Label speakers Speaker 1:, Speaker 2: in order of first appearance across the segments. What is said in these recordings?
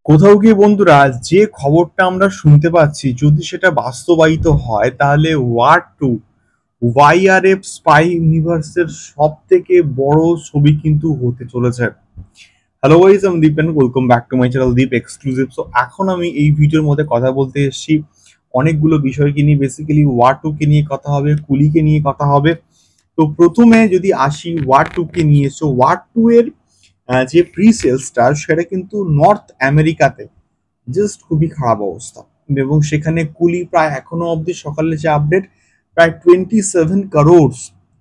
Speaker 1: কোথাও গিয়ে বন্ধুরা যে খবরটা আমরা শুনতে পাচ্ছি যদি সেটা বাস্তবায়িত হয় তাহলে ওয়াইআরএফ স্পাই ইউনিভার্সের সব থেকে বড় ছবি কিন্তু হতে চলেছে। হ্যালো গাইস, আমি Deep and welcome back to my channel Deep exclusive. So এখন আমি এই ভিডিওর মধ্যে কথা বলতে এসেছি অনেকগুলো বিষয়কে নিয়ে। বেসিক্যালি ওয়ার 2 কে নিয়ে কথা হবে, কুলিকে নিয়ে কথা হবে। তো প্রথমে যদি আসি ওয়ার 2 কে নিয়ে, সো ওয়ার 2 এর যে প্রি সেলসটা সেটা কিন্তু নর্থ আমেরিকাতে জাস্ট খুবই খারাপ অবস্থা। এবং সেখানে কুলি প্রায় এখনো অবধি সকালে যে আপডেট, প্রায় 27 crores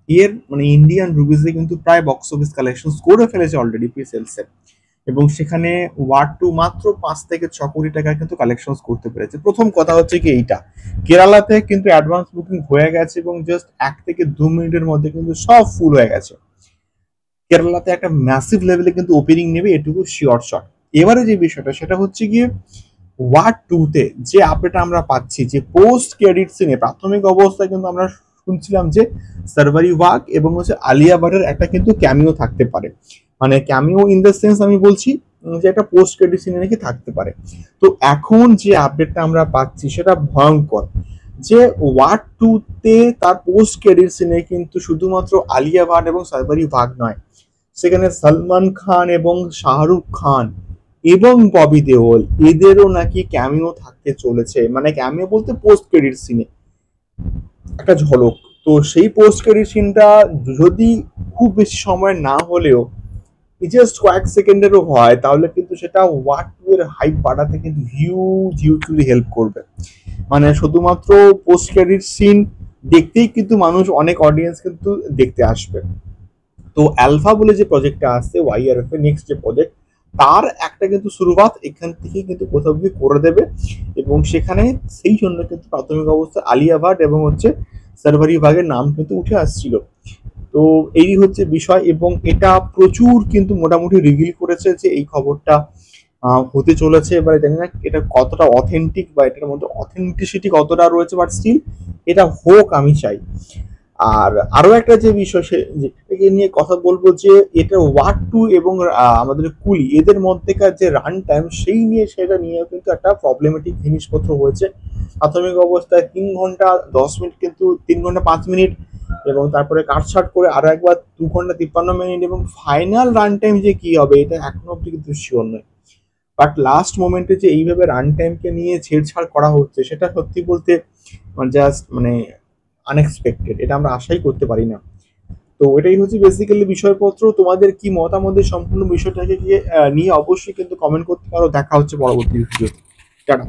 Speaker 1: এর মানে ইন্ডিয়ান রুপিসে কিন্তু প্রায় বক্স অফিস কালেকশন করে ফেলেছে অলরেডি প্রি সেলসে। এবং সেখানে ওয়ার 2 মাত্র 5 থেকে 6 কোটি টাকা কিন্তু কালেকশন করতে পেরেছে। প্রথম কথা হচ্ছে কি, এইটা কেরালাতে কিন্তু অ্যাডভান্স বুকিং হয়ে গেছে এবং জাস্ট 1 থেকে 2 মিনিটের মধ্যে কিন্তু সব ফুল হয়ে গেছে। কেরালাতে একটা ম্যাসিভ লেভেলে কিন্তু ওপেনিং নেবে, এটুকু শিওর শট। এবারে যে বিষয়টা সেটা হচ্ছে গিয়ে ওয়ার 2 তে যে আপডেট আমরা পাচ্ছি, যে পোস্ট ক্রেডিট সিনে প্রাথমিক অবস্থায় কিন্তু আমরা শুনছিলাম যে সার্ভারি ওয়াক এবং হচ্ছে আলিয়া ভাটের একটা কিন্তু ক্যামিও থাকতে পারে। মানে ক্যামিও ইন দ্য সেন্স আমি বলছি যে একটা পোস্ট ক্রেডিট সিনে নাকি থাকতে পারে। তো এখন যে আপডেটটা আমরা পাচ্ছি সেটা ভয়ঙ্কর, যে ওয়ার 2 তে তার পোস্ট ক্রেডিট সিনে কিন্তু শুধুমাত্র আলিয়া ভাট এবং সার্ভারি ওয়াক নয়, সেখানে সলমান খান এবং শাহরুখ খান এবং ববি দেওল এদেরও নাকি ক্যামিও থাকতে চলেছে। মানে ক্যামিও বলতে পোস্ট ক্রেডিট সিনে একটা ঝলক। তো সেই পোস্ট ক্রেডিট সিনটা যদি খুব বেশি সময় না হলেও জাস্ট কয়েক সেকেন্ডেরও হয়, তাহলে কিন্তু সেটা ওয়ার 2 এর হাইপ বাড়াতে কিন্তু হিউজলি হেল্প করবে। মানে শুধুমাত্র পোস্ট ক্রেডিট সিন দেখতেই কিন্তু মানুষ, অনেক অডিয়েন্স কিন্তু দেখতে আসবে। তো অ্যালফা বলে যে প্রজেক্টটা আসছে ওয়াইআরএফ এর নেক্সট যে প্রজেক্ট, তার একটা কিন্তু শুরুয়াত এখান থেকে কিন্তু কোথাও গিয়ে করে দেবে। এবং সেখানে সেই জন্য কিন্তু প্রাথমিক অবস্থায় আলিয়া ভাট এবং হচ্ছে সার্ভারি ভাগের নাম কিন্তু উঠে আসছিল। তো এই হচ্ছে বিষয়, এবং এটা প্রচুর কিন্তু মোটামুটি রিভিল করেছে যে এই খবরটা হতে চলেছে। এবারে জানি না এটা কতটা অথেন্টিক বা এটার মধ্যে অথেন্টিসিটি কতটা রয়েছে, বাট স্টিল এটা হোক, আমি চাই। আর আরো একটা যে বিষয় একে নিয়ে কথা বলবো, যে এটা ওয়ার 2 এবং আমাদের কুলি এদের মধ্যেকার যে রান টাইম সেই নিয়ে, সেটা নিয়েও কিন্তু একটা প্রবলেমেটিক জিনিসপত্র হয়েছে। প্রাথমিক অবস্থায় 3 ঘন্টা 10 মিনিট, কিন্তু 3 ঘন্টা 5 মিনিট, এবং তারপরে কাটছাট করে আরো একবার 2 ঘন্টা 53 মিনিট, এবং ফাইনাল রান টাইম যে কি হবে এটা এখনো অব্দি কিন্তু শিওর নয়। বাট লাস্ট মোমেন্টে যে এইভাবে রান টাইমকে নিয়ে ছেড়ছাড় করা হচ্ছে, সেটা সত্যি বলতে জাস্ট মানে আনএক্সপেক্টেড, এটা আমরা আশাই করতে পারি না। তো এটাই হচ্ছে বেসিক্যালি বিষয়পত্র। তোমাদের কি মতামতের সম্পূর্ণ বিষয়টাকে নিয়ে অবশ্যই কিন্তু কমেন্ট করতে পারো। দেখা হচ্ছে পরবর্তী ভিডিওতে। টাটা।